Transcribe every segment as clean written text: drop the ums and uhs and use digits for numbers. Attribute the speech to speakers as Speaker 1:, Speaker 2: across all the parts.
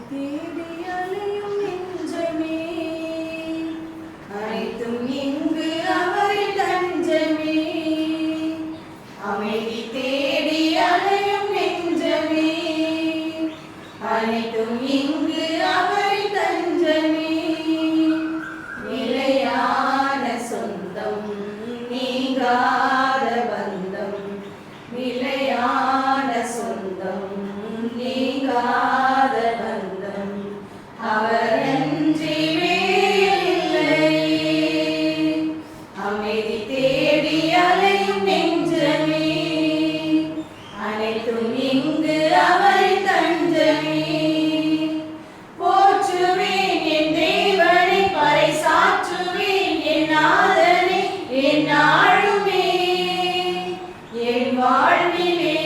Speaker 1: தேடி அலையும் நெஞ்சமே, அனைத்தும் இங்கு அவரின் தஞ்சமே. அமைதி தேடி அலையும் நெஞ்சமே, அனைத்தும் இங்கு அவரின் தஞ்சமே. நிலையான சொந்தம், நீங்காத பந்தம், நிலையான சொந்தம், நீங்காத பந்தம், அவரன்றி வேறில்லை. அமைதி தேடி அலையும் நெஞ்சமே, அனைத்தும் இங்கு அவரின் தஞ்சமே. போற்றுவேன் என் தேவனை, பறைசாற்றுவேன் என் நாதனை, என் நாளுமே என் வாழ்விலே.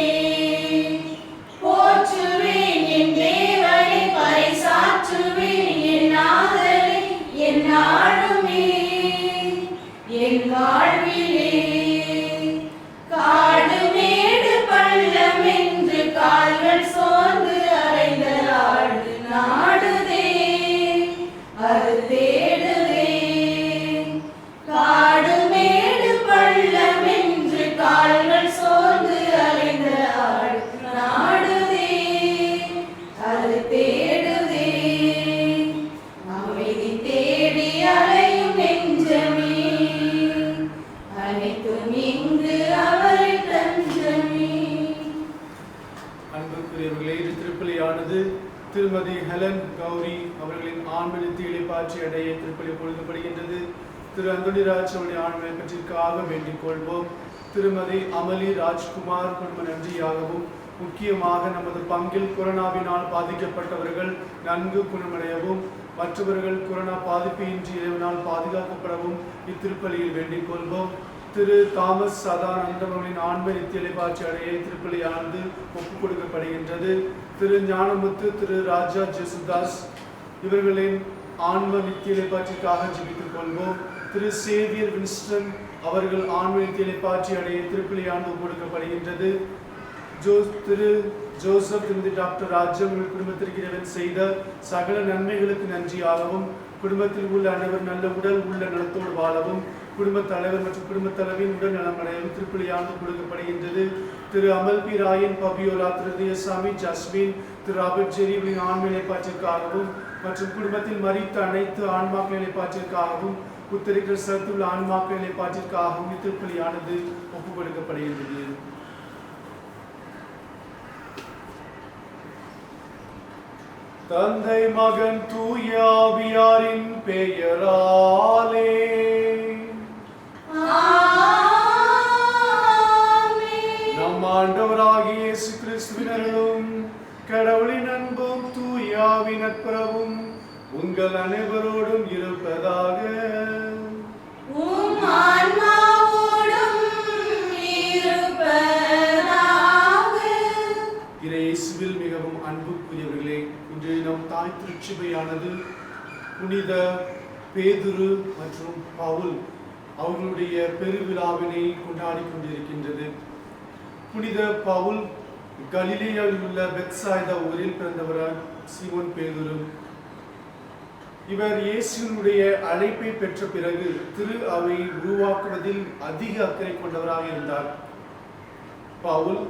Speaker 1: போற்றுவேன் என் தேவனை, பறைசாற்றுவேன் என் நாதனை, என் நாளுமே என் வாழ்விலே. காடு மேடு பள்ளம் என்று கால்கள் சோர்ந்து அலைந்த நாடு நாடுதே, அது தேடுதே. காடு மேடு பள்ளம் என்று கால்கள் சோர்ந்து அலைந்த நாடு நாடுதே, அது தேடுதே. அமைதி தேடி அலையும் நெஞ்சமே, அனைத்தும் இங்கு அவரின் தஞ்சமே.
Speaker 2: அன்புக்குரியவர்களே, இது திருப்பலியானது திருமதி ஹெலன் கௌரி அவர்களின் ஆன்ம நித்திகளை பாற்றி அடைய திருப்பலி பொழுதுபடுகின்றது. திரு அந்தோணிராஜ் அவருடைய ஆன்ம பற்றிற்காக வேண்டிக் கொள்வோம். திருமதி அமலி ராஜ்குமார் குடும்ப நன்றியாகவும், முக்கியமாக நமது பங்கில் கொரோனாவினால் பாதிக்கப்பட்டவர்கள் நன்கு குணமடையவும், மற்றவர்கள் கொரோனா பாதிப்பின்றி இறைவனால் பாதுகாக்கப்படவும் இத்திருப்பலியில் வேண்டிக் கொள்வோம். திரு தாமஸ் சதானந்தம் அவர்களின் ஆன்ம நித்தியலை பாற்றி அடைய திருப்பலியானது ஒப்புக் கொடுக்கப்படுகின்றது. திரு ஞானமுத்து, திரு ராஜா ஜெசுதாஸ் இவர்களின் ஆன்ம நித்தியலை பாற்றிற்காக ஜெபித்துக் கொள்வோம். திரு சேவியர் வின்ஸ்டன் அவர்கள் ஆன்ம நித்தியலை பாற்றி அடைய திருப்பலியானது ஒப்புக் கொடுக்கப்படுகின்றது. திரு ஜோசப், திருமதி டாக்டர் ராஜம் குடும்பத்திற்கு இறைவன் செய்த சகல நன்மைகளுக்கு நன்றியாகவும், குடும்பத்தில் உள்ள அனைவர் நல்ல உடல் உள்ள நலத்தோடு வாழவும், குடும்பத் தலைவர் மற்றும் குடும்பத் தலைவின் உடல் நலமடையவும் திருப்பலியானது கொடுக்கப்படுகின்றது. திரு அமல் பி ராயன், பபியோலா, திரு தியசாமி, ஜஸ்மின், திரு ராபர்ட் ஜெரிவின் ஆன்ம நிலைப்பாற்றிற்காகவும் மற்றும் குடும்பத்தில் மரித்த அனைத்து ஆன்மாக்கள் நிலைப்பாற்றிற்காகவும், உத்தரிக்கிற சத்துள்ள ஆன்மாக்கள் நிலைப்பாற்றிற்காகவும் இத்திருப்பலியானது ஒப்புக் கொடுக்கப்படுகின்றது. தந்தை மகன் தூய ஆவியாரின் பெயராலே நம் ஆண்டவராகிய இயேசு கிறிஸ்துவின் அருளும் கடவுளின் அன்பும் தூய ஆவியின் நட்புறவும் உங்கள் அனைவரோடும் இருப்பதாக. இயேசுவில் மிகவும் அன்புக்குரியவர்களே, இன்று நம் தாய் திருச்சபையானது புனித பேதுரு மற்றும் பவுல் அவர்களுடைய பெருவிழாவினை கொண்டாடி கொண்டிருக்கின்றது. புனித பவுல் கலிலேயாவில் உள்ள பெத்சாய்தா ஊரில் பிறந்தவர் சீமோன் பேதுரு. இவர் இயேசுவினுடைய அழைப்பை பெற்ற பிறகு திரு அவை உருவாக்குவதில் அதிக அக்கறை கொண்டவராக இருந்தார். பவுல்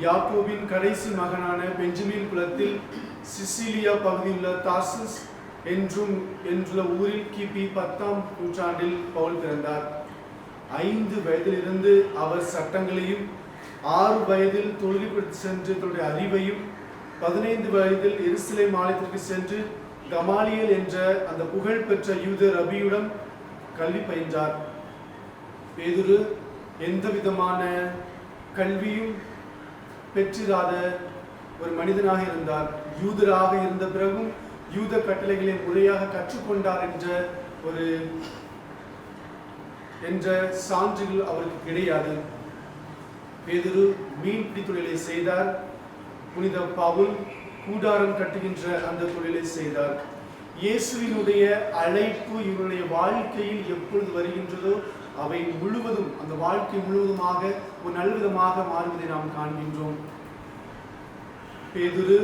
Speaker 2: யாக்கோபின் கடைசி மகனான பெஞ்சமின் குலத்தில் சிசிலியா பகுதியில் உள்ள தார்சஸ் என்றுள்ள ஊரில் கிபி 10ஆம் நூற்றாண்டில் பவுல் பிறந்தார். 5 வயதிலிருந்து அவர் சட்டங்களையும், 6 வயதில் தொழிலுக்கு சென்று தன்னுடைய அறிவையும், 15 வயதில் எருசலேம் ஆலயத்திற்கு சென்று கமாலியல் என்ற அந்த புகழ்பெற்ற யூத ரபியுடன் கல்வி பயின்றார். பேதுரு எந்த விதமான கல்வியும் பெற்றிராத ஒரு மனிதனாக இருந்தார். யூதராக இருந்த பிறகும் யூத கட்டளைகளை முறையாக கற்றுக்கொண்டார் என்ற சான்றுகள் அவருக்கு கிடையாது. பேதுரு மீன்பிடி தொழிலை செய்தார். புனித பவுல் கூடாரம் கட்டுகின்ற அந்த தொழிலை செய்தார். இயேசுவினுடைய அழைப்பு இவருடைய வாழ்க்கையில் எப்பொழுது வருகின்றதோ அவை முழுவதும், அந்த வாழ்க்கை முழுவதுமாக ஒரு நல்விதமாக மாறுவதை நாம் காண்கின்றோம். பேதுரு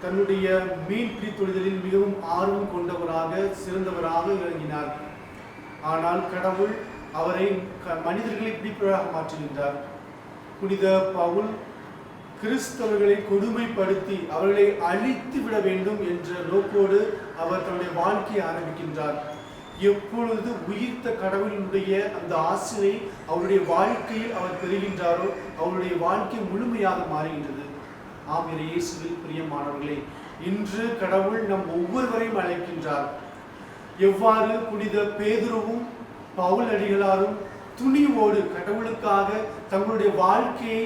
Speaker 2: தன்னுடைய மீன்பிடி தொழிலில் மிகவும் ஆர்வம் கொண்டவராக சிறந்தவராக விளங்கினார். ஆனால் கடவுள் அவரை மனிதர்களை பிடிப்பவராக மாற்றுகின்றார். புனித பவுல் கிறிஸ்தவர்களை கொடுமைப்படுத்தி அவர்களை அழித்து விட வேண்டும் என்ற நோக்கோடு அவர் தன்னுடைய வாழ்க்கையை ஆரம்பிக்கின்றார். எப்பொழுது உயிர்த்த கடவுளுடைய அந்த ஆசிரை அவருடைய வாழ்க்கையில் அவர் பெறுகின்றாரோ அவருடைய வாழ்க்கை முழுமையாக மாறுகின்றது. ஆம் இயேசுவில் பிரியமானவர்களே, இன்று கடவுள் நம் ஒவ்வொருவரையும் அழைக்கின்றார். எவ்வாறு புனித பேதுருவும் பவுல் அடிகளாரும் துணிவோடு கடவுளுக்காக தங்களுடைய வாழ்க்கையை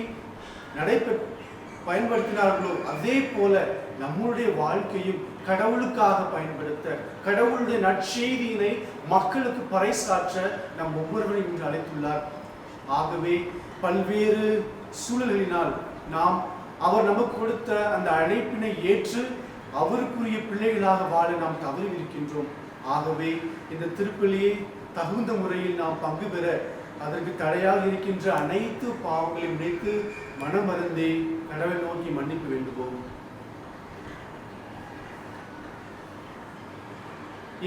Speaker 2: பயன்படுத்தினார்களோ அதே போல நம்முடைய வாழ்க்கையும் கடவுளுக்காக பயன்படுத்த, கடவுளுடைய நற்செய்தியினை மக்களுக்கு பறைசாற்ற நம் ஒவ்வொருவரையும் இன்று அழைத்துள்ளார். ஆகவே பல்வேறு சூழல்களினால் நாம் அவர் நமக்கு கொடுத்த அந்த அழைப்பினை ஏற்று அவருக்குரிய பிள்ளைகளாக வாழ நாம் தவறியிருக்கின்றோம். ஆகவே இந்த திருப்பலியை தகுந்த முறையில் நாம் பங்கு பெற அதற்கு தடையாக இருக்கின்ற அனைத்து பாவங்களையும் நினைத்து மனமருந்தே கடவுளை நோக்கி மன்னிப்பு வேண்டுவோம்.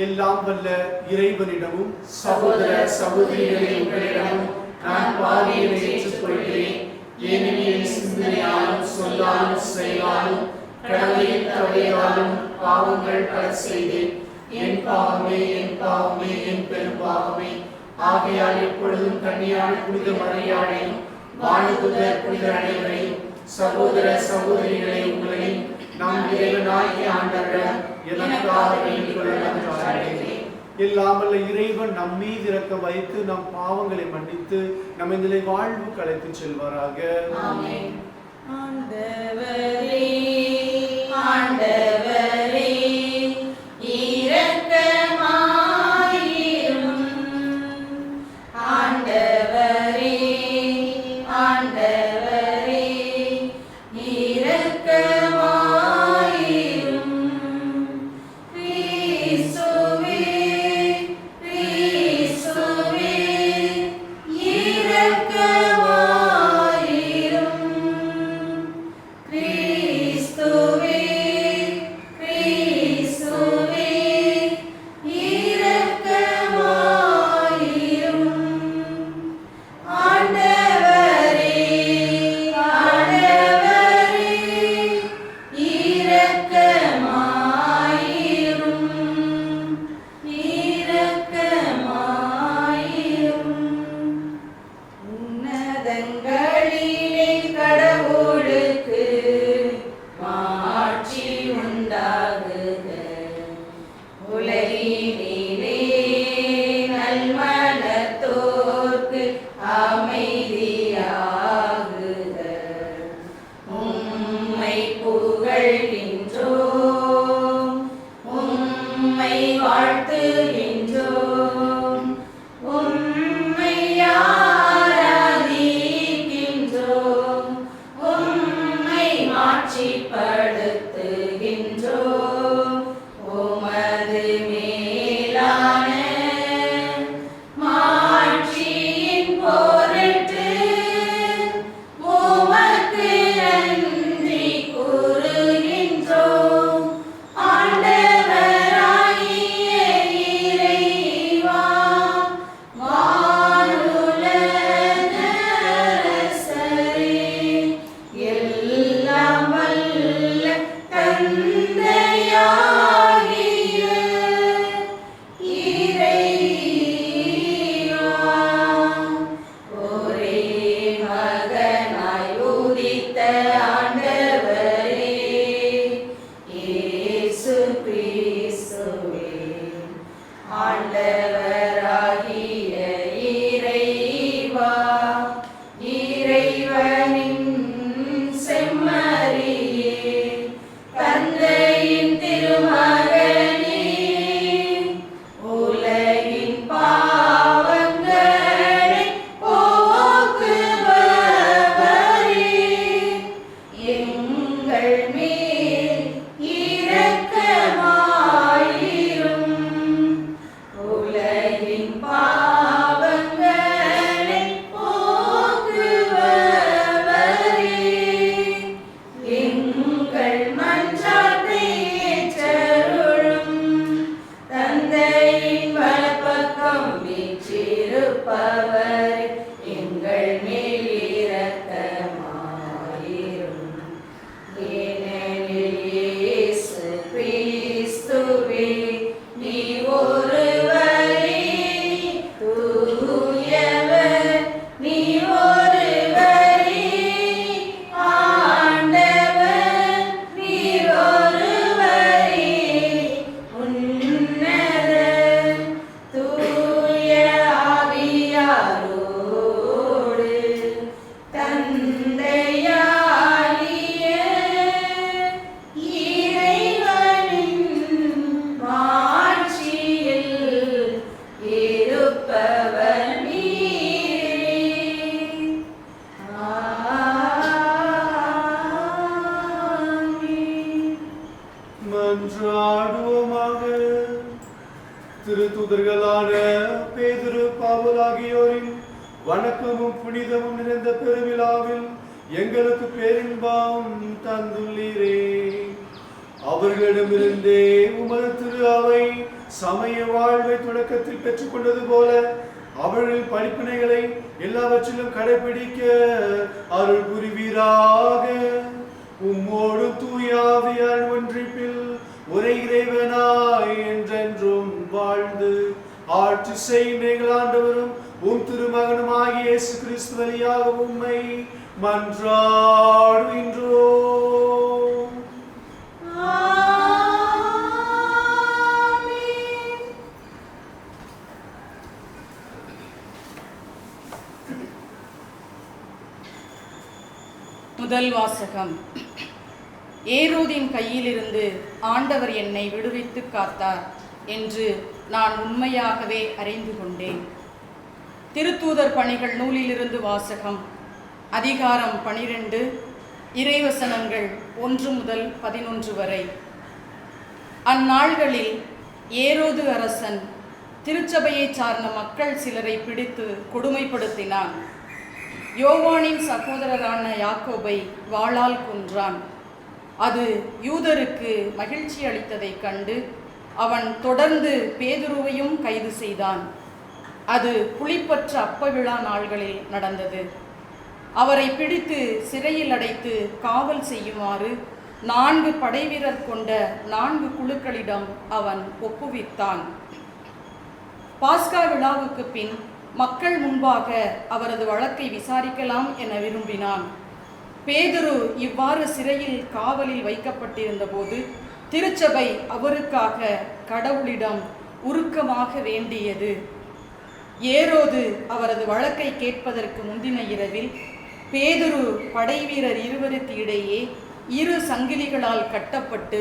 Speaker 2: எல்லாம் வல்ல இறைவனிடமும்
Speaker 1: சகோதர சகோதரிகளிடமும் நான் பாவியை ஏற்றுக்கொள்கிறேன். ஏனெனில் சிந்தனையாலும் சொல்லாலும் செயலாலும் கடவுளின் தவறையாலும் பாவங்கள் பல செய்தேன். என் பாவமே என் பாவமே என் பெரும் பாவமே. ஆகையால் எப்பொழுதும் கன்னியான புனித மரியாதையும் வானதூதர் புனிதர் அனைவரையும் சகோதர சகோதரிகளை உங்களையும் நாம் இறைவனாகிய ஆண்டவரிடம் எனக்காக வேண்டிக் கொள்ள நன்றாகிறேன்.
Speaker 2: இல்லாமல் இறைவன் நம் மீது இரக்கம் வைத்து நம் பாவங்களை மன்னித்து நம்மை நிலை வாழ்வுக்கு அழைத்துச் செல்வாராக.
Speaker 1: ஆமென். ஆண்டவரே ஆண்டவரே இரக்கமாயிரும். ஆண்டவரே ஆண்டவரே இரக்கமாயிரும். கிறிஸ்துவே கிறிஸ்துவே இரக்கமாயிரும். கிறிஸ்துவே கிறிஸ்துவே இரக்கமாயிரும். ஆண்டவரே ஆண்டவரே இரக்கமாயிரும். இரக்கமாயிரும். உன்னதங்களிலே கடவுளுக்கு மாட்சி உண்டாகுக. உலகினிலே நல்மனத்தோர்க்கு அமைதியாகுக. உம்மை புகழ்கின்றோம், உம்மை வாழ்த்துகின்றோம், உம்மை ஆராதிக்கின்றோம், உம்மை மாட்சிப்படுத்துகின்றோம். உமது மேலான மாட்சியின் பொருட்டு உமக்கு நன்றி கூறுகின்றோம். ஆண்டவராகிய இறைவா, வானுலக அரசரே, எல்லாம் வல்ல
Speaker 2: திருத்தூதர்களான பேதுரு, பவுல் ஆகியோரின் வணக்கமும் புனிதமும் நிறைந்த பெருவிழாவில் எங்களுக்கு பேரின்பம் தந்துள்ளீரே. அவர்களிடமிருந்தே உமது திரு அவை சமய வாழ்வை தொடக்கத்தில் பெற்றுக் கொண்டது போல அவர்களின் படிப்பினைகளை எல்லாவற்றிலும் கடைபிடிக்க அருள் புரிவீராக. உம்மோடு தூயாவியால் ஒன்றிப்பில் ஒரே இறைவனாய் என்றென்றும் வாழ்ந்து ஆட்சி செய்கின்ற ஆண்டவரும் உம் திருமகனும் ஆகிய இயேசு கிறிஸ்து வழியாக உம்மை மன்றாடுகின்றோம்.
Speaker 3: முதல் வாசகம். ஏரோதின் கையிலிருந்து ஆண்டவர் என்னை விடுவித்து காத்தார் என்று நான் உண்மையாகவே அறிந்து கொண்டேன். திருத்தூதர் பணிகள் நூலிலிருந்து வாசகம். அதிகாரம் 12, இறைவசனங்கள் 1 முதல் 11 வரை. அந்நாள்களில் ஏரோது அரசன் திருச்சபையை சார்ந்த மக்கள் சிலரை பிடித்து கொடுமைப்படுத்தினான். யோவானின் சகோதரரான யாக்கோபை வாளால் கொன்றான். அது யூதருக்கு மகிழ்ச்சி அளித்ததைக் கண்டு அவன் தொடர்ந்து பேதுருவையும் கைது செய்தான். அது புளிப்பற்ற அப்ப விழா நாள்களில் நடந்தது. அவரை பிடித்து சிறையில் அடைத்து காவல் செய்யுமாறு 4 படைவீரர் கொண்ட 4 குழுக்களிடம் அவன் ஒப்புவித்தான். பாஸ்கா விழாவுக்கு பின் மக்கள் முன்பாக அவரது வழக்கை விசாரிக்கலாம் என விரும்பினான். பேதுரு இவ்வாறு சிறையில் காவலில் வைக்கப்பட்டிருந்த போது திருச்சபை அவருக்காக கடவுளிடம் உருக்கமாக வேண்டியது. ஏரோது அவரது வழக்கை கேட்பதற்கு முந்தின இரவில் பேதுரு படைவீரர் 20 இடையே 2 சங்கிலிகளால் கட்டப்பட்டு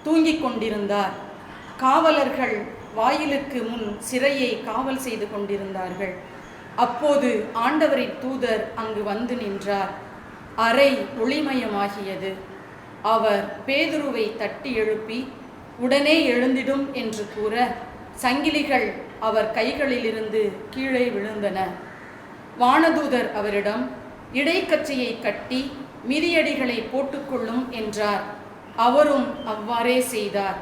Speaker 3: தூங்கிக் கொண்டிருந்தார். காவலர்கள் வாயிலுக்கு முன் சிறையை காவல் செய்து கொண்டிருந்தார்கள். அப்போது ஆண்டவரின் தூதர் அங்கு வந்து நின்றார். அறை ஒளிமயமாகியது. அவர் பேதுருவை தட்டி எழுப்பி உடனே எழுந்திடும் என்று கூற சங்கிலிகள் அவர் கைகளிலிருந்து கீழே விழுந்தன. வானதூதர் அவரிடம் இடைக்கச்சையை கட்டி மிதியடிகளை போட்டுக்கொள்ளும் என்றார். அவரும் அவ்வாறே செய்தார்.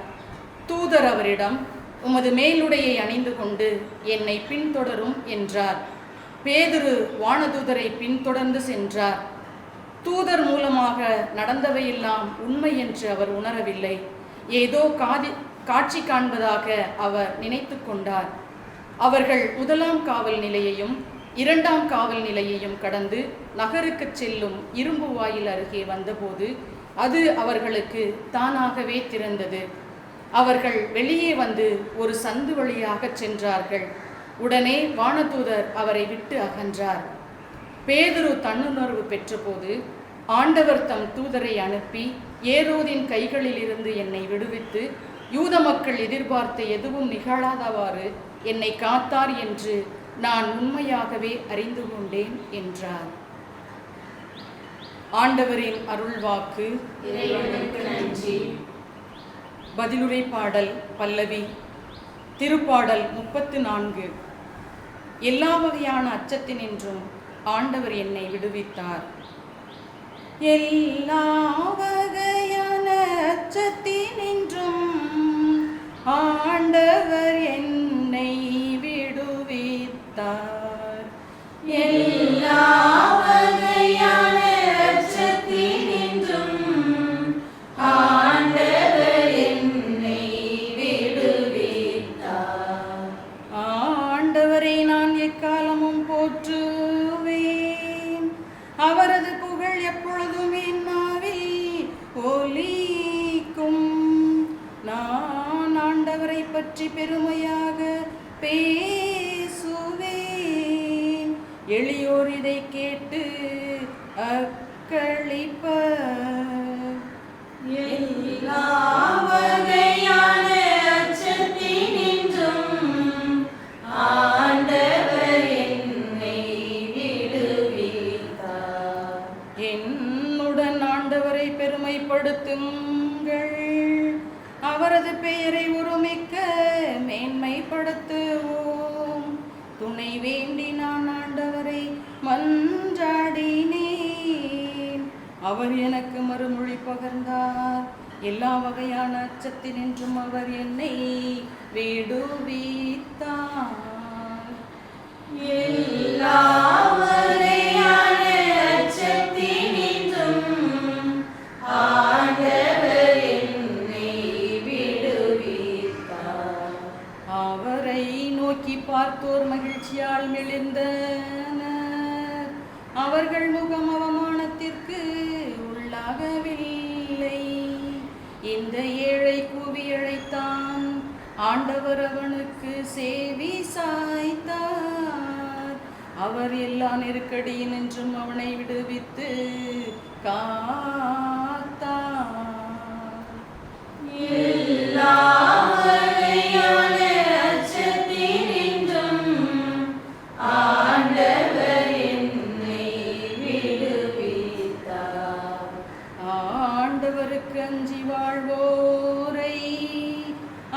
Speaker 3: தூதர் அவரிடம் உமது மேலுடையை அணிந்து கொண்டு என்னை பின்தொடரும் என்றார். பேதுரு வானதூதரை பின்தொடர்ந்து சென்றார். தூதர் மூலமாக நடந்தவையெல்லாம் உண்மை என்று அவர் உணரவில்லை. ஏதோ காட்சி காண்பதாக அவர் நினைத்து கொண்டார். அவர்கள் 1ஆம் காவல் நிலையையும் 2ஆம் காவல் நிலையையும் கடந்து நகருக்கு செல்லும் இரும்பு வாயில் அருகே வந்தபோது அது அவர்களுக்கு தானாகவே திறந்தது. அவர்கள் வெளியே வந்து ஒரு சந்து வழியாக சென்றார்கள். உடனே வானதூதர் அவரை விட்டு அகன்றார். பேதுரு தன்னுணர்வு பெற்றபோது ஆண்டவர் தம் தூதரை அனுப்பி ஏரோதின் கைகளில் இருந்து என்னை விடுவித்து யூத மக்கள் எதிர்பார்த்த எதுவும் நிகழாதவாறு என்னை காத்தார் என்று நான் உண்மையாகவே அறிந்து கொண்டேன் என்றார். ஆண்டவரின் அருள்வாக்கு.
Speaker 1: இறைவனுக்கு நன்றி.
Speaker 3: பதிலுரை பாடல் பல்லவி. திருப்பாடல் 34. எல்லா வகையான அச்சத்தினின்றும் ஆண்டவர் என்னை விடுவித்தார். எல்லா வகையான அச்சத்தினின்றும் ஆண்டவர் என்னை விடுவித்தார்.
Speaker 1: எல்லா வகையான அச்சத்தினின்றும் ஆண்டவர் என்னை விடுவித்தார்.
Speaker 3: ஆண்டவரை நான் எக்காலமும் போற்றுவேன். அவரது புகழ் எப்பொழுதும் என் நாவில் ஒலிக்கும். நான் ஆண்டவரை பற்றி பெருமையாக பேசுவேன். எளியோர் இதை கேட்டு அக்களிப்பர்.
Speaker 1: எல்லா வகையான அச்சத்தினின்றும் ஆண்டவர் என்னை விடுவித்தார்.
Speaker 3: என்னுடன் ஆண்டவரை பெருமைப்படுத்துங்கள். அவரது பெயரை ஒருமிக்க மேன்மைப்படுத்துவோம். துணை வேண்டி நான் ஆண்டவரை மன்றாடினேன். அவர் எனக்கு மறுமொழி பகர்ந்தார். எல்லா வகையான அச்சத்தினின்றும் அவர் என்னை விடுவித்தார்.
Speaker 1: எல்லா வகையான அச்சத்தினின்றும் ஆண்டவர் என்னை விடுவித்தார்.
Speaker 3: அவரை நோக்கி பார்த்தோர் மகிழ்ச்சியால் மெலிந்தனர். அவர்கள் முகம் அவமானத்திற்கு உள்ளாகவில்லை. இந்த ஏழை கூவி அழைத்தான். ஆண்டவர் அவனுக்கு செவி சாய்த்தார். அவர் எல்லா நெருக்கடியினின்றும் அவனை விடுவித்து காத்தார்.
Speaker 1: எல்லா வகையான அச்சத்தினின்றும் ஆண்டவர் என்னை விடுவித்தார்.
Speaker 3: ஆண்டவருக்கு அஞ்சி வாழ்வோரை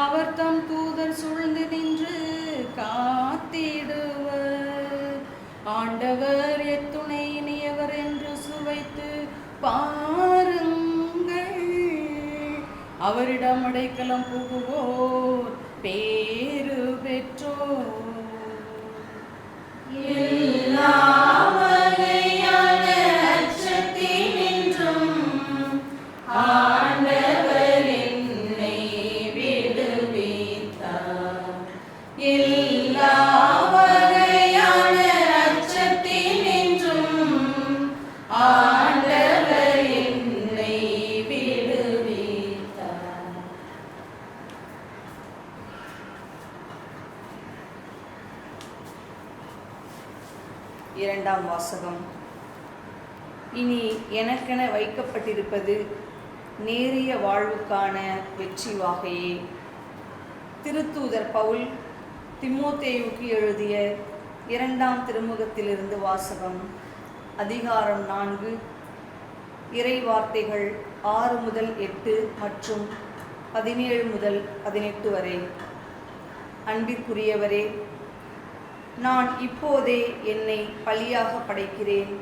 Speaker 3: அவர் தம் தூதர் சூழ்ந்து நின்று காத்திடுவர். ஆண்டவர் எத்துணை இனியவர் என்று சுவைத்து பாருங்கள். அவரிடம் அடைக்கலம் புகுவோர் பேறு பெற்றோர்.
Speaker 1: எல்லா வகையான அச்சத்தினின்றும் ஆண்டவர் என்னை விடுவித்தார். எல்லா வகையான அச்சத்தினின்றும் ஆண்டவர் என்னை விடுவித்தார்.
Speaker 4: இரண்டாம் வாசகம். இனி எனக்கென வைக்கப்பட்டிருப்பது நேரிய வாழ்வுக்கான வெற்றி வாகையே. திருத்தூதர் பவுல் திமோத்தேயுக்கு எழுதிய 2ஆம் திருமுகத்திலிருந்து வாசகம். அதிகாரம் 4, இறை வார்த்தைகள் 6 முதல் 8 மற்றும் 17 முதல் 18 வரை. அன்பிற்குரியவரே, நான் இப்போதே என்னை பலியாக படைக்கிறேன்.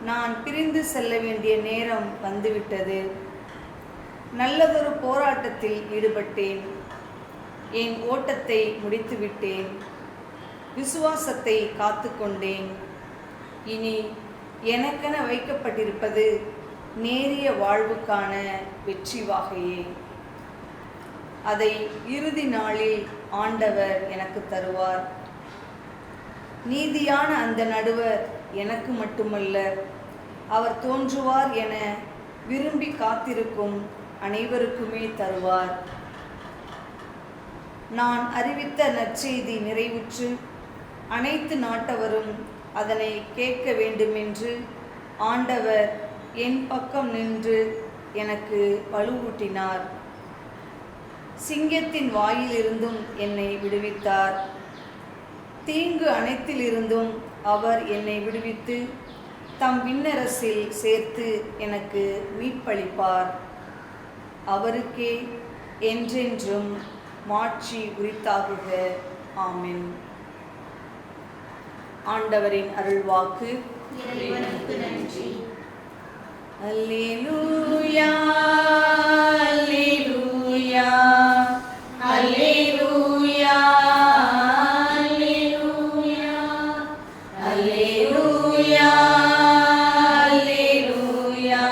Speaker 4: நான் பிரிந்து செல்ல வேண்டிய நேரம் வந்துவிட்டது. நல்லதொரு போராட்டத்தில் ஈடுபட்டேன். என் ஓட்டத்தை முடித்துவிட்டேன். விசுவாசத்தை காத்து கொண்டேன். இனி எனக்கென வைக்கப்பட்டிருப்பது நேரிய வாழ்வுக்கான வெற்றி வாகையே. அதை இறுதி நாளில் ஆண்டவர் எனக்கு தருவார். நீதியான அந்த நடுவர் எனக்கு மட்டுமல்ல, அவர் தோன்றுவார் என விரும்பி காத்திருக்கும் அனைவருக்குமே தருவார். நான் அறிவித்த நற்செய்தி நிறைவுற்று அனைத்து நாட்டவரும் அதனை கேட்க வேண்டுமென்று ஆண்டவர் என் பக்கம் நின்று எனக்கு வலுவூட்டினார். சிங்கத்தின் வாயிலிருந்தும் என்னை விடுவித்தார். தீங்கு அனைத்திலிருந்தும் அவர் என்னை விடுவித்து தம் விண்ணரசில் சேர்த்து எனக்கு மீட்பளிப்பார். அவருக்கே என்றென்றும் மாட்சி உரித்தாகுக. ஆமென். ஆண்டவரின் அருள்வாக்கு.
Speaker 1: இறைவனுக்கு நன்றி.
Speaker 4: அல்லேலூயா, அல்லேலூயா,
Speaker 1: அல்லேலூயா, அல்லேலூயா, அல்லேலூயா, அல்லேலூயா,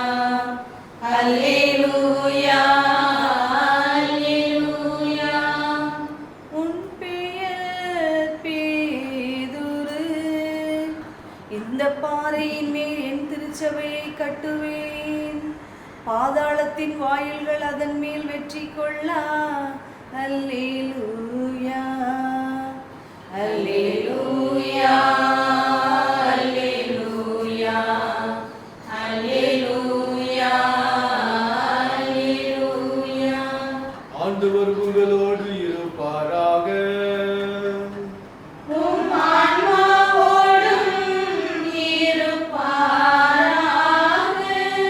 Speaker 1: அல்லேலூயா, அல்லேலூயா.
Speaker 4: உன் பெயர் பேதுரு. இந்த பாறையின் மேல் என் திருச்சபையை கட்டுவேன். பாதாளத்தின் வாயில்கள் அதன் மேல் வெற்றி கொள்ளா. அல்லேலூயா,
Speaker 1: அல்லேலூயா, அல்லேலூயா, அல்லேலூயா, அல்லேலூயா.
Speaker 2: ஆண்டவர் உங்களோடு இருப்பாராக.
Speaker 1: உம் ஆன்மாவோடும் இருப்பாராக.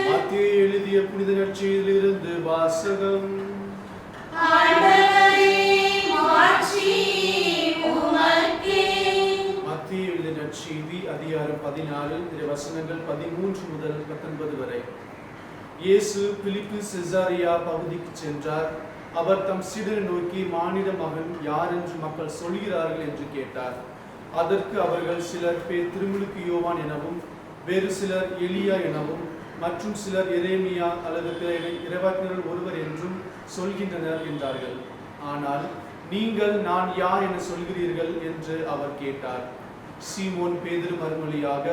Speaker 2: மத்தேயு எழுதிய புனித நற்செய்தியிலிருந்து வாசகம். 14 இறை வசனங்கள் 13 முதல் 19 வரை. இயேசு பிலிப்பு செசாரியா பகுதிக்கு சென்றார். அவர் தம் சீடரை நோக்கி, மானிட மகன் யார் என்று மக்கள் சொல்கிறார்கள் என்று கேட்டார். அதற்கு அவர்கள், சிலர் திருமுழுக்கு யோவான் எனவும், வேறு சிலர் எலியா எனவும், மற்றும் சிலர் எரேமியா அல்லது பிற இறைவாக்கினர்கள் ஒருவர் என்றும் சொல்கின்றனர் என்றார்கள். ஆனால் நீங்கள் நான் யார் என சொல்கிறீர்கள் என்று அவர் கேட்டார். சீமோன் பேதுரு மறுமொழியாக,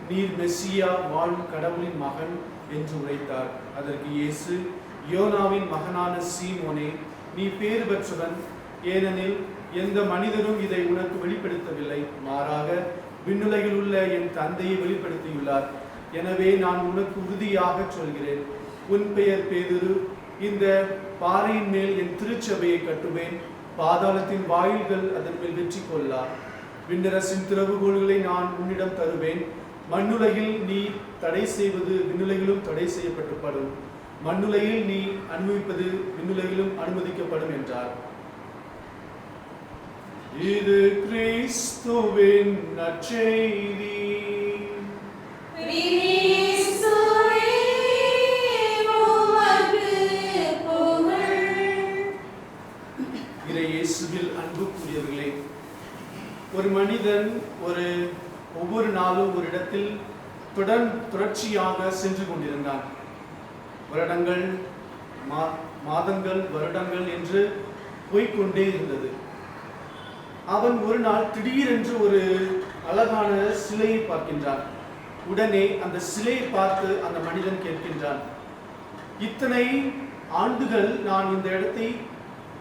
Speaker 2: நீர் மெசியா, வாழும் கடவுளின் மகன் என்று உரைத்தார். அதற்கு இயேசு, யோனாவின் மகனான சீமோனே, நீ பேறு பெற்றவன், ஏனெனில் எந்த மனிதரும் இதை உனக்கு வெளிப்படுத்தவில்லை, மாறாக விண்ணுலகில் உள்ள என் தந்தையை வெளிப்படுத்தியுள்ளார். எனவே நான் உனக்கு உறுதியாக சொல்கிறேன், உன் பெயர் பேதுரு, இந்த பாறையின் மேல் என் திருச்சபையை கட்டுவேன், பாதாளத்தின் வாயில்கள் அதன் மேல் வெற்றி கொள்ளா. விண்ணரசின் திறவுகோல்களை நான் உன்னிடம் தருவேன். மண்ணுலகில் நீ தடை செய்வது விண்ணுலகிலும் தடை செய்யப்பட்டுப்படும், மண்ணுலகில் நீ அனுமதிப்பது விண்ணுலகிலும் அனுமதிக்கப்படும் என்றார். இது கிறிஸ்துவின் நற்செய்தி. இயேசுவில் அன்புக்குரியவர்களே, ஒரு மனிதன் ஒவ்வொரு நாளும் ஒரு இடத்தில் தொடர்ச்சியாக சென்று கொண்டிருந்தான். வருடங்கள், மாதங்கள், வருடங்கள் என்று போய்கொண்டே இருந்தது. அவன் ஒரு நாள் திடீரென்று ஒரு அழகான சிலையை பார்க்கின்றான். உடனே அந்த சிலையை பார்த்து அந்த மனிதன் கேட்கின்றான், இத்தனை ஆண்டுகள் நான் இந்த இடத்தை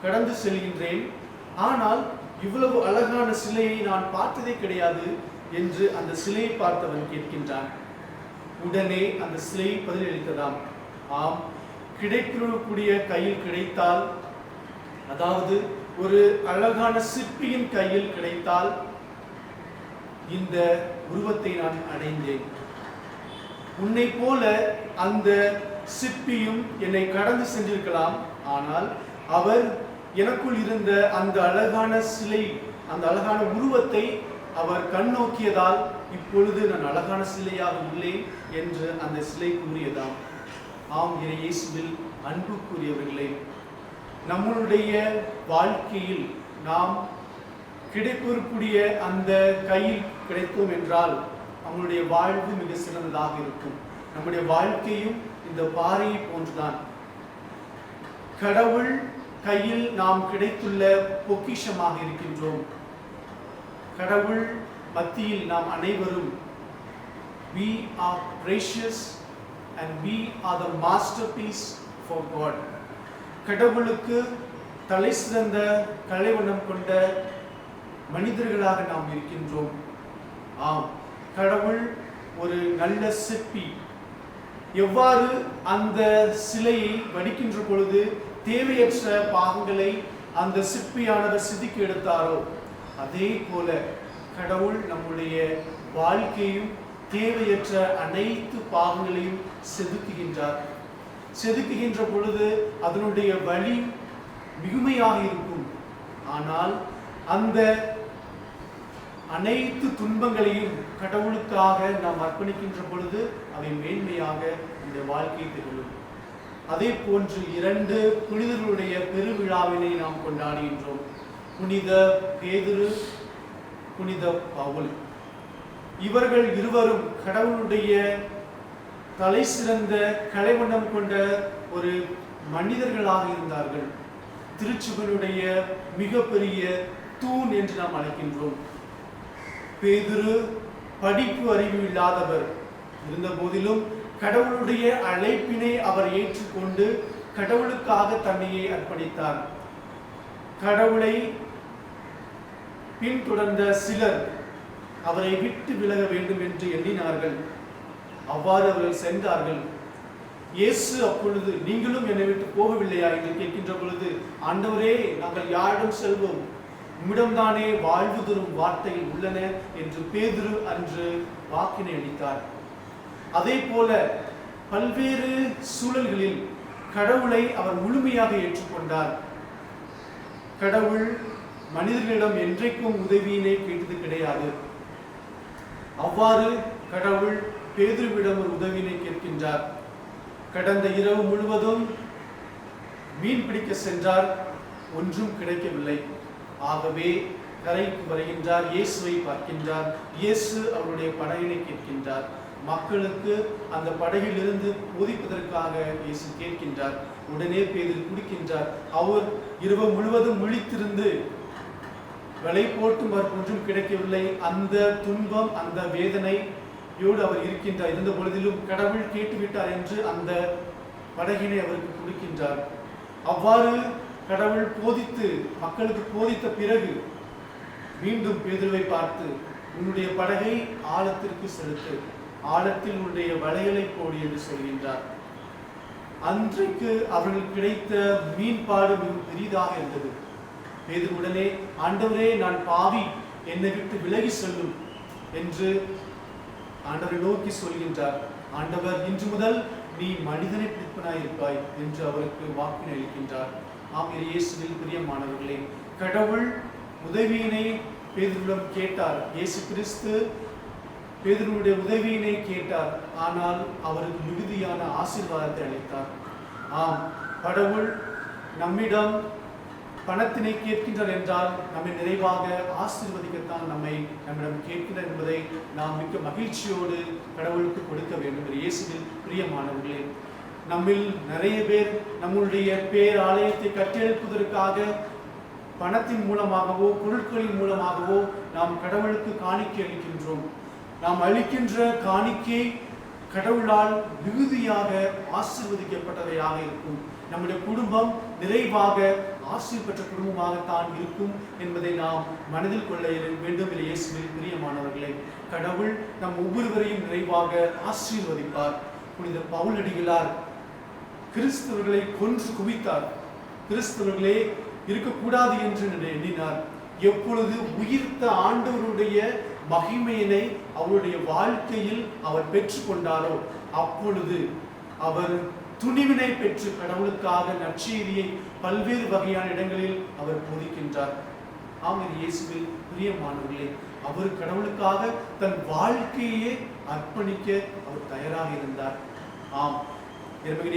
Speaker 2: கடந்து செல்கின்றேன், ஆனால் இவ்வளவு அழகான சிலையை நான் பார்த்ததே கிடையாது என்று அந்த சிலையை பார்த்தவன் கேட்கின்றான். உடனே அந்த சிலை பதிலளித்ததாம், ஆம், கிடைக்கக்கூடிய கையில் கிடைத்தால், அதாவது ஒரு அழகான சிற்பியின் கையில் கிடைத்தால் இந்த உருவத்தை நான் அடைந்தேன். உன்னை போல அந்த சிற்பியும் என்னை கடந்து சென்றிருக்கலாம், ஆனால் அவர் எனக்குள் இருந்த அந்த அழகான சிலை, அந்த அழகான உருவத்தை அவர் கண்ணோக்கியதால் இப்பொழுது நான் அழகான சிலையாக உள்ளேன் என்று அந்த சிலை கூறியதாம். ஆம், இயேசுவில் அன்புக்குரியவர்களே, நம்மளுடைய வாழ்க்கையில் நாம் கிடைக்கக்கூடிய அந்த கையில் கிடைத்தோம் என்றால் நம்மளுடைய வாழ்வு மிக சிறந்ததாக இருக்கும். நம்முடைய வாழ்க்கையும் இந்த பாறையை போன்றுதான். கடவுள் கையில் நாம் கிடைத்துள்ள பொக்கிஷமாக இருக்கின்றோம். கடவுள் மத்தியில் நாம் அனைவரும் we are precious and we are the masterpiece for God. கடவுளுக்கு தலை சிறந்த கலைவண்ணம் கொண்ட மனிதர்களாக நாம் இருக்கின்றோம். ஆம், கடவுள் ஒரு நல்ல சிற்பி. எவ்வாறு அந்த சிலையை வடிக்கின்ற பொழுது தேவையற்ற பாகங்களை அந்த சிற்பியானவர் சிதுக்கி எடுத்தாரோ, அதே போல கடவுள் நம்முடைய வாழ்க்கையும் தேவையற்ற அனைத்து பாகங்களையும் செதுக்குகின்றார். செதுக்குகின்ற பொழுது அதனுடைய வலி மிகுமையாக இருக்கும். ஆனால் அந்த அனைத்து துன்பங்களையும் கடவுளுக்காக நாம் அர்ப்பணிக்கின்ற பொழுது அவை மேன்மையாக இந்த வாழ்க்கை திகழும். அதே போன்று 2 புனிதர்களுடைய பெருவிழாவினை நாம் கொண்டாடுகின்றோம். புனித பேதுரு, புனித பவுல். இவர்கள் இருவரும் கடவுளுடைய தலை சிறந்த கலைவண்ணம் கொண்ட ஒரு மனிதர்களாக இருந்தார்கள். திருச்சுவனுடைய மிகப்பெரிய தூண் என்று நாம் அழைக்கின்றோம். பேதுரு படிப்பு அறிவு இல்லாதவர் இருந்த போதிலும் கடவுளுடைய அழைப்பினை அவர் ஏற்றுக்கொண்டு கடவுளுக்காக தன்னையே அர்ப்பணித்தார். கடவுளை பின்தொடர்ந்த சிலர் அவரை விட்டு விலக வேண்டும் என்று எண்ணினார்கள். அவ்வாறு அவர்கள் சென்றார்கள். இயேசு அப்பொழுது, நீங்களும் என்னை விட்டு போகவில்லையா என்று கேட்கின்ற பொழுது, ஆண்டவரே, நாங்கள் யாரிடம் செல்வோம்? உம்மிடம்தானே வாழ்வு தரும் வார்த்தைகள் உள்ளன என்று பேதுரு அன்று வாக்கினை அளித்தார். அதே போல பல்வேறு சூழல்களில் கடவுளை அவர் முழுமையாக ஏற்றுக்கொண்டார். கடவுள் மனிதர்களிடம் என்றைக்கும் உதவியினை கேட்டது கிடையாது. அவ்வாறு கடவுள் பேதுருவிடம் ஒரு உதவியினை கேட்கின்றார். கடந்த இரவு முழுவதும் மீன் பிடிக்க சென்றார், ஒன்றும் கிடைக்கவில்லை. ஆகவே கரைக்கு வருகின்றார், இயேசுவை பார்க்கின்றார். இயேசு அவருடைய படகினை கேட்கின்றார். மக்களுக்கு அந்த படகிலிருந்து போதிப்பதற்காக இயேசு கேட்கின்றார். உடனே பேதுரு குடிக்கின்றார். அவர் இரவு முழுவதும் விழித்திருந்து வலை போட்டும் ஒன்றும் கிடைக்கவில்லை. அந்த துன்பம், அந்த வேதனையோடு அவர் இருக்கின்றார். இருந்த பொழுதிலும் கடவுள் கேட்டுவிட்டார் என்று அந்த படகினை அவருக்கு கொடுக்கின்றார். அவ்வாறு கடவுள் போதித்து மக்களுக்கு போதித்த பிறகு மீண்டும் பேதுருவை பார்த்து, உன்னுடைய படகை ஆழத்திற்கு செலுத்து, ஆழத்தில் உன்னுடைய வலைகளை போடு என்று சொல்கின்றார். அன்றைக்கு அவர்களுக்கு கிடைத்த மீன்பாடு மிகவும் பெரிதாக இருந்தது. பேதுரு உடனே, ஆண்டவரே நான் பாவி, என்னை விட்டு விலகி செல்லும் என்று ஆண்டவரை நோக்கி சொல்கின்றார். ஆண்டவர், இன்று முதல் நீ மனிதனை பிடிப்பனாய் இருப்பாய் என்று அவருக்கு வாக்கினை அளிக்கின்றார். ஆம், இயேசுவில் பிரியமானவர்களே, கடவுள் உதவியினை பேதுருவிடம் கேட்டார். இயேசு கிறிஸ்து பேதுருவுடைய உதவியினை கேட்டார். ஆனால் அவருக்கு மிகுதியான ஆசீர்வாதத்தை அளித்தார். ஆம், கடவுள் நம்மிடம் பணத்தினை கேட்கின்றார் என்றால் நம்மை நிறைவாக ஆசீர்வதிக்கத்தான் நம்மிடம் கேட்கின்றார் என்பதை நாம் மிக்க மகிழ்ச்சியோடு கடவுளுக்கு கொடுக்க வேண்டும். இயேசுவில் பிரியமானவர்களே, நம்மில் நிறைய பேர் நம்முடைய பேராலயத்தை கட்டியெழுப்பதற்காக பணத்தின் மூலமாகவோ பொருட்களின் மூலமாகவோ நாம் கடவுளுக்கு காணிக்கை அளிக்கின்றோம். நாம் அளிக்கின்ற காணிக்கை கடவுளால் மிகுதியாக ஆசீர்வதிக்கப்பட்டவையாக இருக்கும். நம்முடைய குடும்பம் நிறைவாக ஆசீர் பெற்ற குடும்பமாகத்தான் இருக்கும் என்பதை நாம் மனதில் கொள்ள வேண்டும். இயேசுவில் பிரியமானவர்களே, கடவுள் நம் ஒவ்வொருவரையும் நிறைவாக ஆசீர்வதிப்பார். புனித பவுலடிகளார் கிறிஸ்தவர்களை கொன்று குவித்தார். கிறிஸ்தவர்களே இருக்கக்கூடாது என்று எண்ணினார். எப்பொழுது உயிர்த்த ஆண்டவருடைய மகிமையினை அவருடைய வாழ்க்கையில் அவர் பெற்றுக்கொண்டாரோ அப்பொழுது அவர் துணிவினை பெற்று கடவுளுக்காக நற்செய்தியை பல்வேறு வகையான இடங்களில் அவர் போதிக்கின்றார். ஆமாம், இயேசுவில் பிரியமானவர்களே, அவர் கடவுளுக்காக தன் வாழ்க்கையே அர்ப்பணிக்க அவர் தயாராக இருந்தார். ஆம்,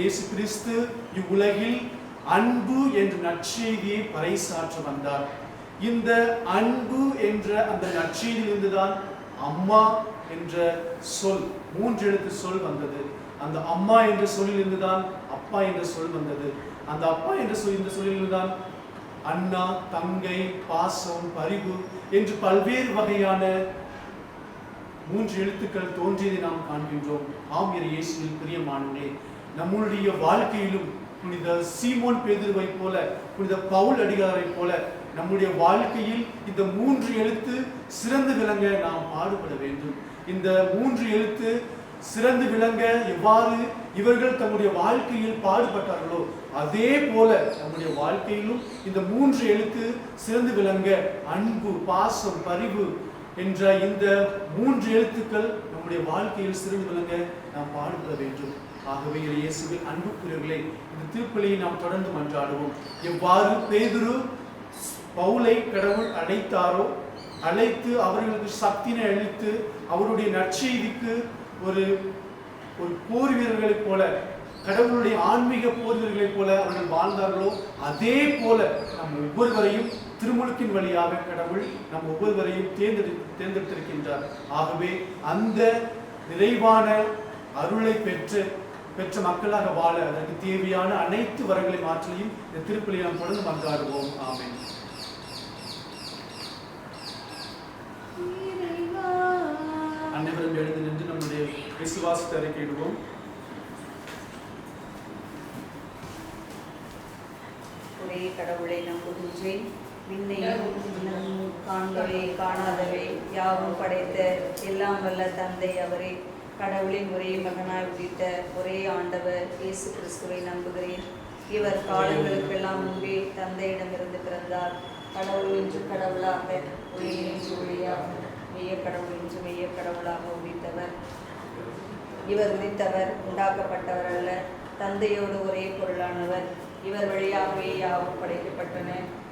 Speaker 2: இயேசு கிறிஸ்து இவ்வுலகில் அன்பு என்ற நற்செய்தியை பறைசாற்ற வந்தார். இந்த அன்பு என்ற அந்த நற்செய்தியிலிருந்துதான் அம்மா என்ற சொல், 3 எழுத்து சொல் வந்தது. அந்த அம்மா என்ற சொல்லிலிருந்துதான் அப்பா என்ற சொல் வந்தது. அந்த அப்பா என்ற இந்த சொல்லிலிருந்துதான் அண்ணா, தங்கை, பாசம், பரிவு என்று பல்வேறு வகையான 3 எழுத்துக்கள் தோன்றியதை நாம் காண்கின்றோம். ஆம், இயேசுவில் பிரியமானவர்களே, நம்முடைய வாழ்க்கையிலும் புனித சீமோன் பேதுருவை போல, புனித பவுல் அடிகளாரை போல நம்முடைய வாழ்க்கையில் இந்த 3 எழுத்து சிறந்து விளங்க நாம் பாடுபட வேண்டும். இந்த 3 எழுத்து சிறந்து விளங்க எவ்வாறு இவர்கள் தம்முடைய வாழ்க்கையில் பாடுபட்டார்களோ அதே போல நம்முடைய வாழ்க்கையிலும் இந்த 3 எழுத்து சிறந்து விளங்க அன்பு, பாசம், பரிவு என்ற இந்த 3 எழுத்துக்கள் நம்முடைய வாழ்க்கையில் சிறந்து விளங்க நாம் பாடுபட வேண்டும். ஆகவே இயேசுவில் அன்புக்குரியவர்களே, இந்த திருப்பலியை நாம் தொடர்ந்து மன்றாடுவோம். எவ்வாறு பேதுரு பவுலை கடவுள் அழைத்து அவர்களுக்கு சக்தினை அளித்து அவருடைய நற்செய்திக்கு ஒரு போர் வீரர்களைப் போல, கடவுளுடைய ஆன்மீக போர் வீரர்களைப் போல அவர்கள் வாழ்ந்தார்களோ அதே போல நம் ஒவ்வொருவரையும் திருமுழுக்கின் வழியாக கடவுள் நம் ஒவ்வொருவரையும் தேர்ந்தெடுத்திருக்கின்றார். ஆகவே அந்த நிறைவான அருளை பெற்ற மக்களாக வாழ அதற்கு தேவையான அனைத்து வரங்களை மாற்றலையும் இந்த திருப்பலியை நாம் தொடர்ந்து மன்றாடுவோம். ஆமென். அனைவரும் எழுந்து நின்று நம்முடைய விசுவாசத்தை அறிக்கையிடுவோம்.
Speaker 4: ஒரே கடவுளை நம்புகின்றேன், விண்ணையும் காண்பவை காணாதவை யாவும் படைத்த எல்லாம் வல்ல தந்தை அவரே. கடவுளின் ஒரே மகனாய் உதித்த ஒரே ஆண்டவர் இயேசு கிறிஸ்துவை நம்புகிறேன். இவர் காலங்களுக்கெல்லாம் முன்பே தந்தையிடமிருந்து பிறந்தார். கடவுள் என்று கடவுளாக, ஒளி என்று ஒளியாக, மெய்ய கடவுள் என்று மெய்ய கடவுளாக உதித்தவர். இவர் உதித்தவர், உண்டாக்கப்பட்டவர் அல்ல, தந்தையோடு ஒரே பொருளானவர். இவர் வழியாகவே யாவும் படைக்கப்பட்டன.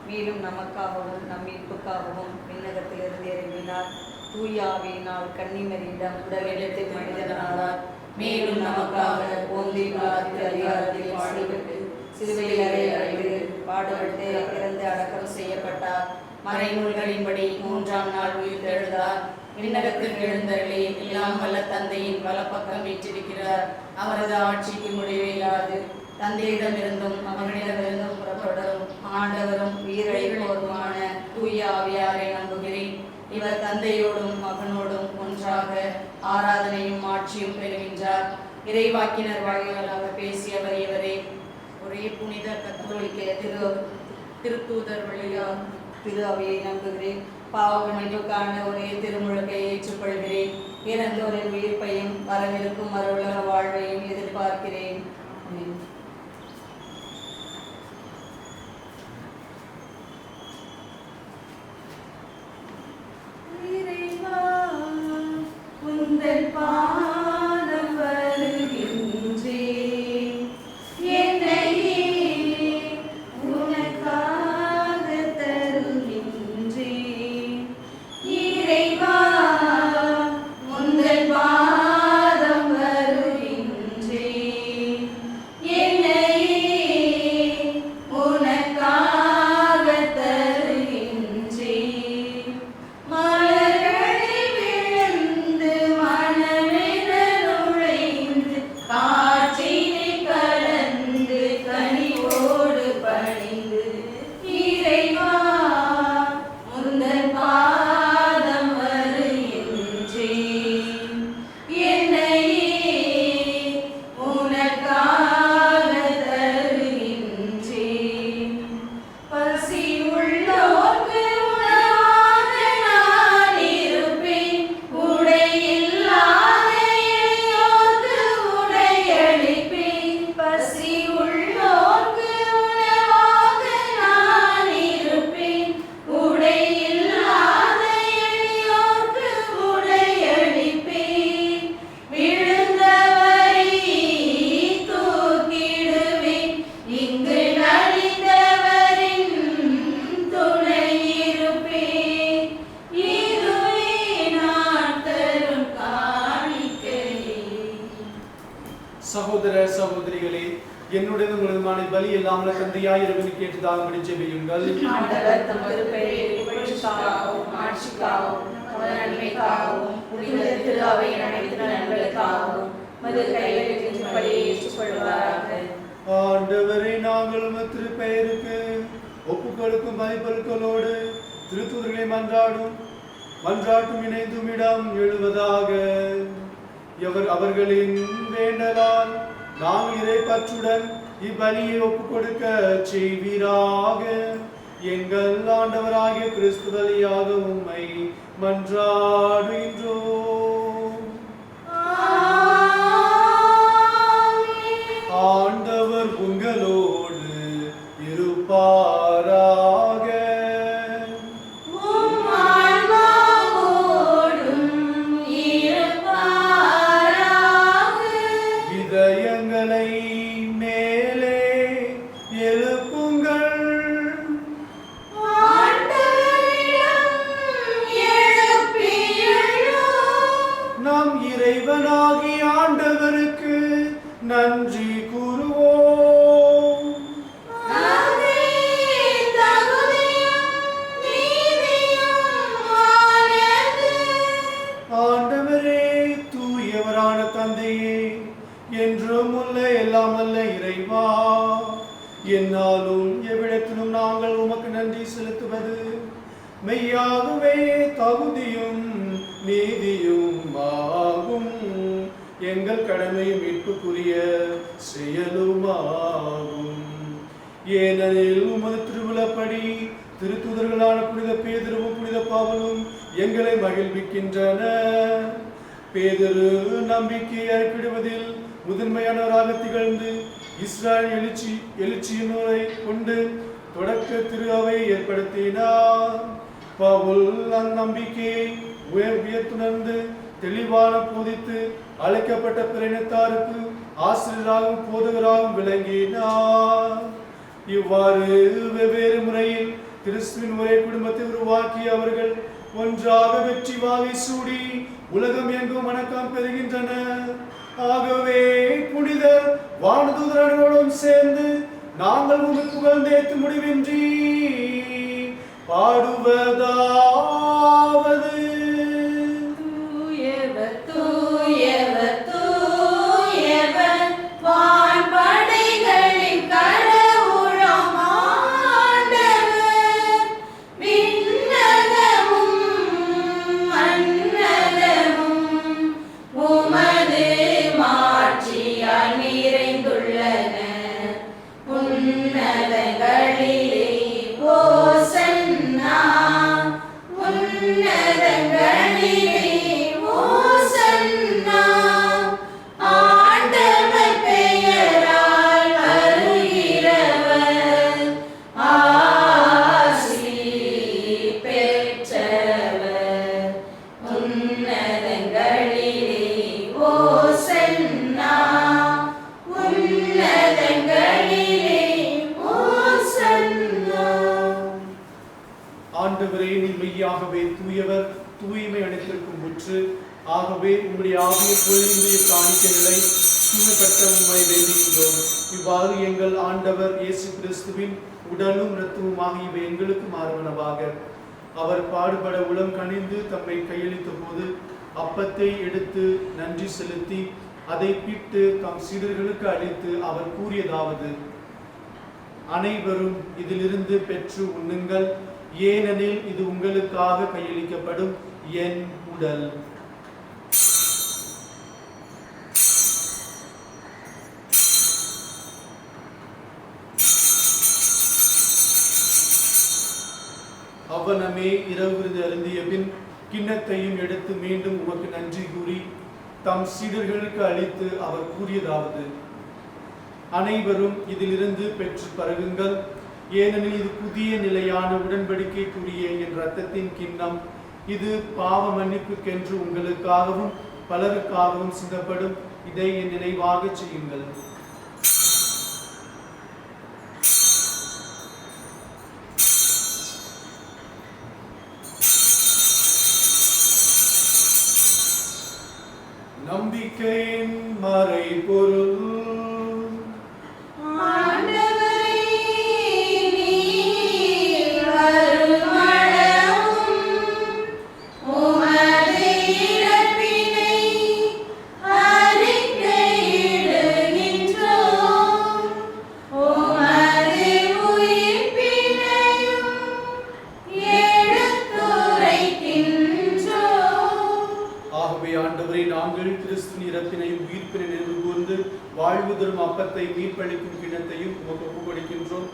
Speaker 4: மேலும் நமக்காகவும் நம் மீட்புக்காகவும் விண்ணகத்திலிருந்து இறங்கினார். தூயாவியினால் கன்னிமரியிடம் உடல் எடுத்து மனிதனானார். மேலும் நமக்காக போந்தி பிலாத்து அதிகாரத்தில் பாடுபட்டு சிலுவையில் அறையப்பட்டு பாடுபட்டு இறந்து அடக்கம் செய்யப்பட்டார். மறைநூல்களின்படி 3ஆம் நாள் உயிர்த்தெழுந்தார். விண்ணகத்தில் எழுந்தருளி எல்லாம் வல்ல தந்தையின் வலப்பக்கம் வீற்றிருக்கிறார். அவரது ஆட்சிக்கு முடிவே இல்லாது. தந்தையிடமிருந்தும் அவனிடமிருந்தும் புறப்படும் ஆண்டவரும் உயிரிழப்போருமான தூய ஆவியாரை நம்புகிறேன். இவர் தந்தையோடும் மகனோடும் ஒன்றாக ஆராதனையும் ஆட்சியும் பெறுகின்றார். இறைவாக்கினர் வாயிலாக பேசியவர் இவரே. ஒரே புனித கத்தோலிக்க திருத்தூதர் வழியாக திரு அவையை நம்புகிறேன். பாவ மன்னிப்புக்கான ஒரே திருமுழுக்கை ஏற்றுக்கொள்கிறேன். இறந்தோரின் உயிர்ப்பையும் வரவிருக்கும் மறுவுலக வாழ்வையும் எதிர்பார்க்கிறேன்.
Speaker 1: உந்தன் பாதம் வருகின்றேன், என்னையே உனக்காக தருகின்றேன். இறைவா, உந்தன் பாதம் வருகின்றேன், என்னையே உனக்காக தருகின்றேன். மலர்களில் விழுந்து மனமென நுழைந்து காற்றினில் கலந்து கனிவோடு பணிந்து இறைவா, உந்தன் பாதம் வருகின்றேன், என்னையே உனக்காக தருகின்றேன். பசி உள்ளோர்க்கு உணவாக நான் இருப்பேன், உடையில்லாத எளியோர்க்கு உடையளிப்பேன். பசி உள்ளோர்க்கு உணவாக நான் இருப்பேன், உடையில்லாத எளியோர்க்கு உடையளிப்பேன். விழுந்தவரை தூக்கிடுவேன், இங்கு நலிந்தவரின் துணை இருப்பேன். இதுவே நான் தரும் காணிக்கையே.
Speaker 2: சகோதர சகோதரிகளே, என்னுடைய உங்களுமான பலி இல்லாமல் தந்தையாய் இறைவனுக்கு ஏற்றதாகும்படி ஜெபியுங்கள்.
Speaker 1: ஆண்டவர் தம் திருப்பெயரை புகழ்ச்சிக்காகவும் ஆட்சிக்காகவும் நமது நன்மைக்காகவும் புனித திரு அவையின் அனைத்து நன்மைகளுக்காகவும் மது கைகளின்படி ஏற்றுக்கொள்வாராக.
Speaker 2: ஆண்டவரை நாங்கள் உமது திருப்பெயருக்கு ஒப்புக்கொடுக்கும் மதிப்பொருட்களோடு திருத்தூதர்களை மன்றாட்டும் இணைந்தும் இடம் எழுவதாக. அவர்களின் வேண்டலால் நாங்கள் இறைப்பற்றுடன் இப்பலியை ஒப்புக்கொடுக்க செய்வீராக. எங்கள் ஆண்டவராகிய கிறிஸ்து வழியாக உம்மை மன்றாடுகின்றோம். ஆண்டவர் உங்களோடு இருப்பாராக.
Speaker 1: உம் ஆன்மாவோடும் இருப்பாராக.
Speaker 2: இதயங்களை மேலே எழுப்புங்கள்.
Speaker 1: ஆண்டவரிடம் எழுப்பியுள்ளோம்.
Speaker 2: நம் இறைவனாகிய ஆண்டவருக்கு நன்றி கூறுவோம்.
Speaker 1: அதே தகுதியும் நீதியுமானது.
Speaker 2: ஆண்டவரே, தூயவரான தந்தையே, என்றும் உள்ள எல்லாம் அல்ல இறைவா, என்னாலும் எவ்விடத்திலும் நாங்கள் உமக்கு நன்றி செலுத்துவது மெய்யாகவே தகுதியும் நீதியும் ஆகும். எங்கள் கடமையும் மீட்புக்குரிய செயலுமாகும். ஏனெனில் உமது திருவிழப்படி திருத்தூதர்களான புனித பேதுருவும் புனித பவுலும் எங்களை மகிழ்விக்கின்றன. பேதுரு நம்பிக்கையை அறிவிடுவதில் முதன்மையானவராக திகழ்ந்து இஸ்ராயல் எழுச்சியினரை கொண்டு தொடக்க திரு அவை ஏற்படுத்தினார். பவுல் அந்நம்பிக்கையை உயர்த்துணர்ந்து தெளிவான போதித்து அழைக்கப்பட்ட பிரினத்தாருக்கு ஆசிரியராகவும் போதகராகவும் விளங்கினார். இவ்வாறு வெவ்வேறு முறையில் கிறிஸ்துவின் ஒரே குடும்பத்தை உருவாக்கி அவர்கள் ஒன்றாக வெற்றி வாகை சூடி உலகம் எங்கும் வணக்கம் பெறுகின்றன. ஆகவே புனித வானதூதரோடும் சேர்ந்து நாங்கள் உமக்கு புகழ்ந்தேத்து முடிவின்றி பாடுவதாவது:
Speaker 1: தூயவர் தூயவர் தூயவர் வான்படைகளின் கடவுளாம் ஆண்டவர். விண்ணகமும் மண்ணகமும் உமது மாட்சியால் நிறைந்துள்ளன. உன்னதங்களிலே ஓசன்னா, உன்னதங்களிலே ஓசன்னா. ஆண்டவர் பெயரால் வருகிறவர் ஆசி பெற்றவர். உன்னதங்களிலே ஓசன்னா, உன்னதங்களிலே ஓசன்னா.
Speaker 2: ஆண்டவரே, நீர் மெய்யாகவே தூயவர், தூய்மை அனைத்திற்கும் முற்று. ஆகவே உம்முடைய ஆவிய பொழியுடைய காணிக்கைகளை தூய்மைப்படுத்த உம்மை வேண்டுகின்றோம். இவ்வாறு எங்கள் ஆண்டவர் இயேசு கிறிஸ்துவின் உடலும் இரத்தமுமாக இவை எங்களுக்கு மாறுவனவாக. அவர் பாடுபட உளம் கனிந்து தம்மை கையளித்த போது அப்பத்தை எடுத்து நன்றி செலுத்தி அதை பிட்டு தம் சீடர்களுக்கு அளித்து அவர் கூறியதாவது: அனைவரும் இதிலிருந்து பெற்று உண்ணுங்கள், ஏனெனில் இது உங்களுக்காக கையளிக்கப்படும் என் உடல். அவ்வனமே இரவு விருந்து அருந்திய பின் கிண்ணத்தையும் எடுத்து மீண்டும் உமக்கு நன்றி கூறி தம் சீடர்களுக்கு அளித்து அவர் கூறியதாவது: அனைவரும் இதிலிருந்து பெற்று பருகுங்கள், ஏனெனில் இது புதிய நிலையான உடன்படிக்கைக்குரிய என் இரத்தத்தின் கிண்ணம். இது பாவ மன்னிப்புக்கென்று உங்களுக்காகவும் பலருக்காகவும் சிந்தப்படும். இதை என் நினைவாக செய்யுங்கள். நம்பிக்கையின் மறைபொருள். வாழ்வு தரும் அப்பத்தை மீட்பளிக்கும் கிண்ணத்தையும் உமக்கு ஒப்புக்கொடுக்கின்றோம்.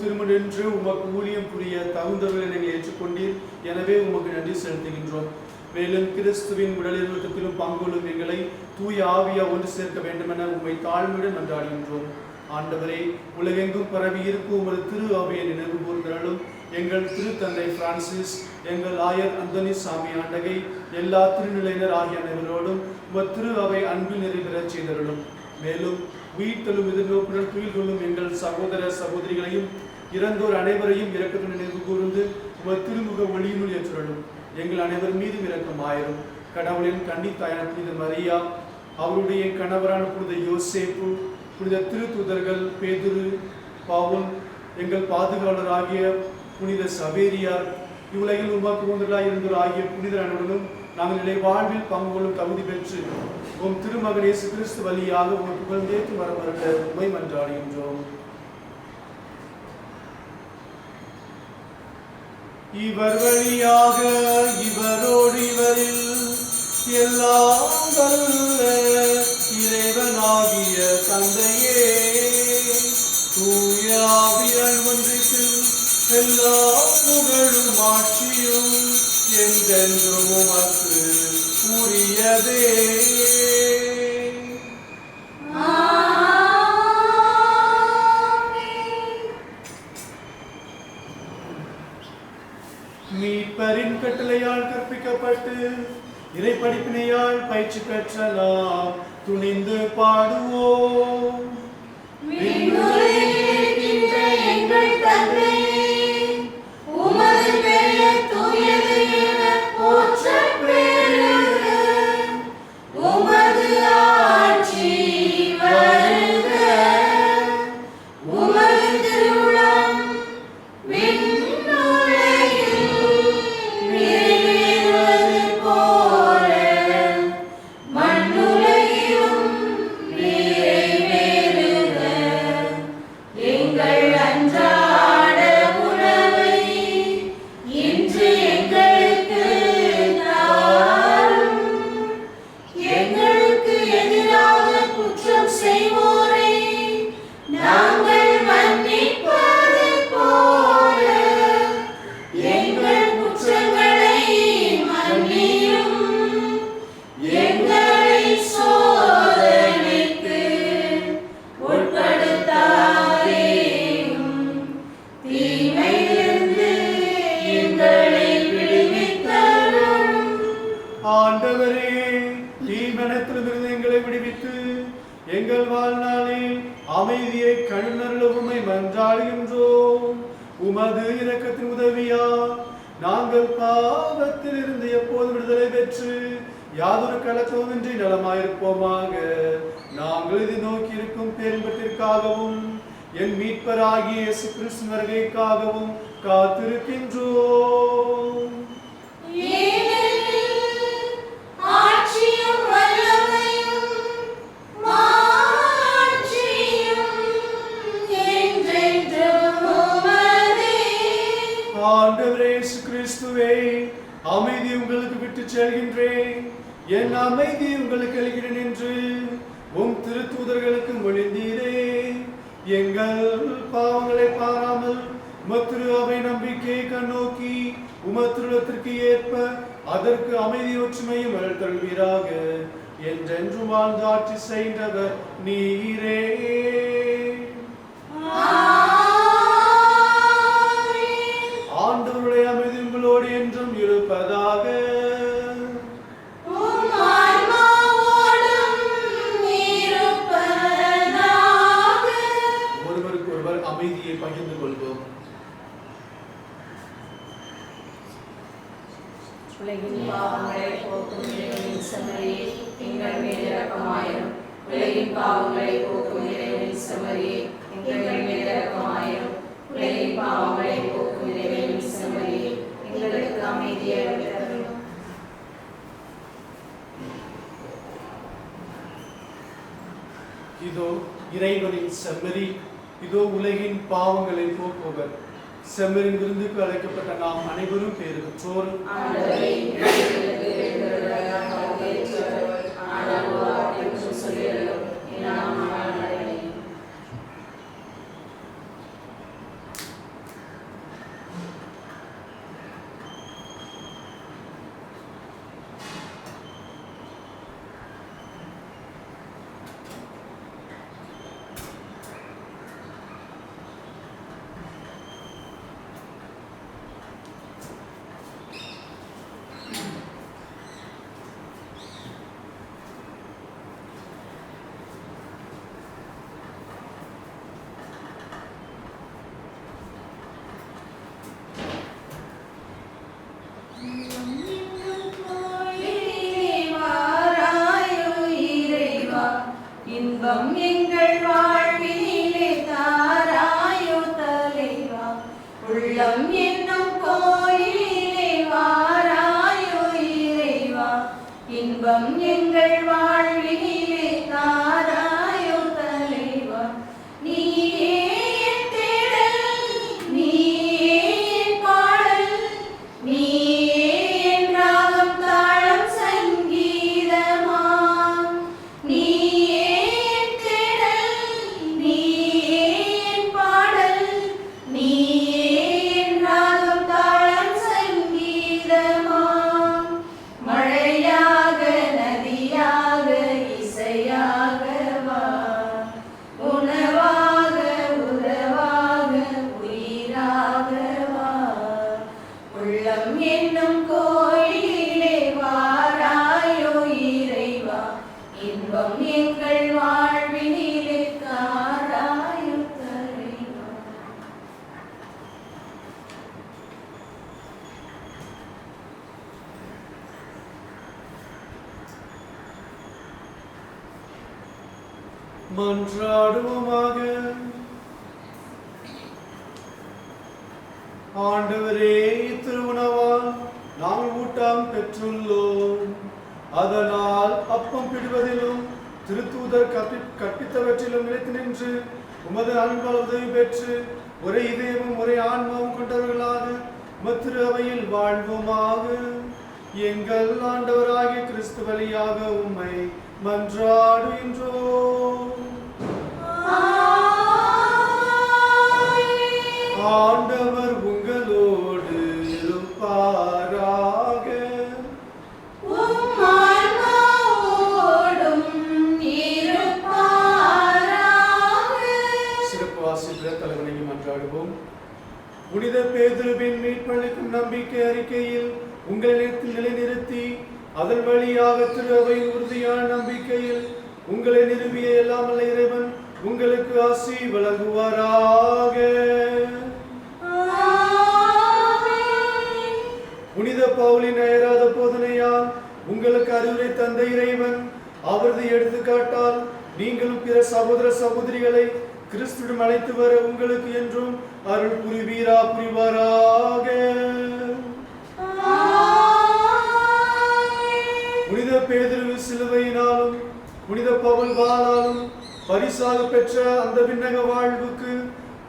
Speaker 2: திருமணென்று உமக்கு ஊழியம் புரிய தகுந்தவர்களை நீங்கள் ஏற்றுக்கொண்டீர். எனவே உமக்கு நன்றி செலுத்துகின்றோம். மேலும் கிறிஸ்துவின் உடலில் இரத்தத்திலும் பங்குள்ளும் எங்களை தூய ஆவியா ஒன்று சேர்க்க வேண்டுமென உம்மை தாழ்மையுடன் மன்றாடுகின்றோம். ஆண்டவரே, உலகெங்கும் பரவி இருக்கும் உமது திரு ஆவியை நினைவு கூர்ந்தருளும். எங்கள் திருத்தந்தை பிரான்சிஸ், எங்கள் ஆயர் அந்தோனி சாமி ஆண்டகை, எல்லா திருநிலையினர் ஆகிய அனைவரோடும் உமது திரு அவை அன்பில் நிறைவேறச் செய்தருளும். மேலும் உயிர்த்தெழும் எதிர்நோக்குடன் துயில் கொள்ளும் எங்கள் சகோதர சகோதரிகளையும் இறந்தோர் அனைவரையும் இரக்கத்துடன் நினைவு கூர்ந்து உமது திருமுக ஒளியினுள் ஏற்றருளும். எங்கள் அனைவர் மீதும் இரக்கமாயிரும். கடவுளின் கன்னித்தாயான புனித மரியா, அவருடைய கணவரான புனித யோசேப்பு, புனித திருத்தூதர்கள் பேதுரு, பவுல், எங்கள் பாதுகாவலர் ஆகிய புனித சவேரியார், இவ்வுலகில் உமக்கு உந்தர்களாய் இருந்தோர் ஆகிய புனிதர் அனைவரும் நாங்கள் நிலை வாழ்வில் பங்கு கொள்ளும் தகுதி பெற்று உம் திருமகன் இயேசு கிறிஸ்து வழியாக உமக்கு புகழ்ந்தேத்து வரமருள உம்மை மன்றாடுகின்றோம். இவர் வழியாக இவரோடு இவரில் எல்லாம் வல்ல இறைவனாகிய தந்தையே, தூய ஆவியால் ஒன்றிப்பில் எல்லா புகழும் ஆட்சியும் என்றென்றும் உமக்கு உரியதே. மீட்பரின் கட்டளையால் கற்பிக்கப்பட்டு இறைப்படிப்பினையால் பயிற்சி பெற்றலாம் துணிந்து பாடுவோம்.
Speaker 1: எங்கள் தந்தையே, உமது பெயர் தூயது என
Speaker 2: வாழ்நாளில் அமைதியை கண்ணருள உம்மை மன்றாடுகின்றோம். உமது இரக்கத்தின் உதவியா நாங்கள் பாவத்தில் இருந்து எப்போது விடுதலை பெற்று யாதொரு கலக்கமின்றி நலமாயிருப்போமாக. நாங்கள் இதை நோக்கி இருக்கும் பேரின்பத்திற்காகவும் என் மீட்பராகிய இயேசு கிறிஸ்து வருகைக்காகவும் காத்திருக்கின்றோம்.
Speaker 1: ஆட்சியும் வல்லமையும் மாட்சியும் என்றென்றும் உமதே.
Speaker 2: ஆண்டவரே இயேசு கிறிஸ்துவே, அமைதி உங்களுக்கு விட்டு செல்கின்றேன், என் அமைதி உங்களுக்கு அளிக்கிறேன் என்று உம் திருத்தூதர்களுக்கு மொழிந்தீரே. எங்கள் பாவங்களை பாராமல் உமத்திரு அவை நம்பிக்கையை கண்ணோக்கி உமத்திருளத்திற்கு ஏற்ப அதற்கு அமைதி ஒற்றுமையும் அழுத்தல்வீராக. என்றென்றும் வாழ்ந்து ஆட்சி செய்கின்றவர் நீரே. ஆண்டவருடைய அமைதி உங்களோடு என்றும் இருப்பதாக. ஒருவருக்கு ஒருவர் அமைதியை பகிர்ந்து கொள்வோம்.
Speaker 4: உலகின் பாவங்களை போக்கும் இறைவனின் செம்மறியே, எங்கள் மேல் இரக்கமாயிரும். உலகின் பாவங்களை போக்கும் இறைவனின் செம்மறியே, எங்கள் மேல் இரக்கமாயிரும். உலகின் பாவங்களை போக்கும் இறைவனின் செம்மறியே, எங்களுக்கு அமைதியை அளித்தருளும்.
Speaker 2: இதோ இறைவனின் செம்மறி, இதோ உலகின் பாவங்களை போக்குவர். செம்மறின் விருந்துக்கு அழைக்கப்பட்ட நாம் அனைவரும் பேறு பெற்றோர்.
Speaker 1: இன்பம் எங்கள் வாழ்வினிலே தாராயோ தலைவா. உள்ளம் என்னும் கோயிலே வாராயோ இறைவா. இன்பம் எங்கள் வாழ்வினிலே தாராயோ தலைவா. நீயே என் தேடல், நீயே என் பாடல், நீயே என் ராகம் தாளம் சங்கீதமாம். நீயே என் தேடல், நீயே என் பாடல், நீயே என் ராகம் தாளம் சங்கீதமாம். மழையாக நதியாக இசையாக வா. உணவாக உறவாக உயிராக வா. உள்ளம் என்னும் கோயிலே வாராயோ இறைவா. இன்பம் எங்கள் வாழ்வினிலே தாராயோ தலைவா.
Speaker 2: மன்றாடுவோமாக. ஆண்டவரே, திருவுணவால் நாங்கள் ஊட்டம் பெற்றுள்ளோம். அதனால் அப்பம் பிடுவதிலும் திருத்தூதர் கற்பித்தவற்றிலும் நிலைத்து நின்று உமது அன்பால் உதவி பெற்று ஒரே இதயமும் ஒரே ஆன்மாவும் கொண்டவர்களாக உமத்திரு அவையில் வாழ்வோமாக. எங்கள் ஆண்டவராகிய கிறிஸ்து வழியாக உம்மை மன்றாடுகின்றோம். ஆண்டவர் உங்களோடு இருப்பாராக.
Speaker 1: உம் ஆன்மாவோடும் இருப்பாராக.
Speaker 2: சிறப்பு வாசிப்பிட தலைவனையும் மன்றாடுவோம். புனித பேதுருவின் மீட்பளிக்கும் நம்பிக்கை அறிக்கையில் உங்களிடத்தில் நிலைநிறுத்தி அதன் வழியாக திரு அவையின் உறுதியான நம்பிக்கையில் உங்களை நிறுவிய எல்லாம் வல்ல இறைவன் உங்களுக்கு ஆசி வழங்குவாராக. புனித பவுலின் அயராத போதனையால் உங்களுக்கு அறிவுரை தந்த இறைவன் அவரது எடுத்துக்காட்டால் நீங்களும் பிற சகோதர சகோதரிகளை கிறிஸ்துவிடம் அழைத்து வர உங்களுக்கு என்றும் அருள் புரிவாராக. புனித பேதுரு சிலுவையினாலும் புனித பவுல் வாளாலும் பரிசாக பெற்ற அந்த விண்ணக வாழ்வுக்கு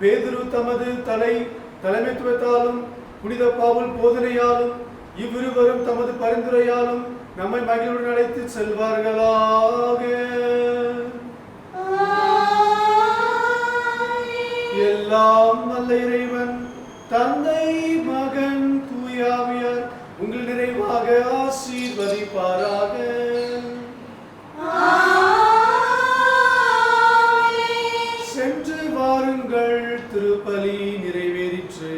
Speaker 2: பேதுரு தமது தலைமைத்துவத்தாலும் புனித பவுல் போதனையாலும் இவ்விருவரும் தமது பரிந்துரையாலும் நம்மை மகிழ்வுடன் அழைத்து செல்வார்களாக. எல்லாம் வல்ல இறைவன் தந்தை மகன் தூயாவியார் உங்கள் நிறைவாக ஆசீர்வதிப்பாராக. சென்று வாருங்கள், திருப்பலி நிறைவேறிற்று.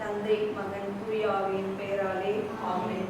Speaker 4: தந்தை மகன் தூய ஆவியின் பெயராலே ஆமென்.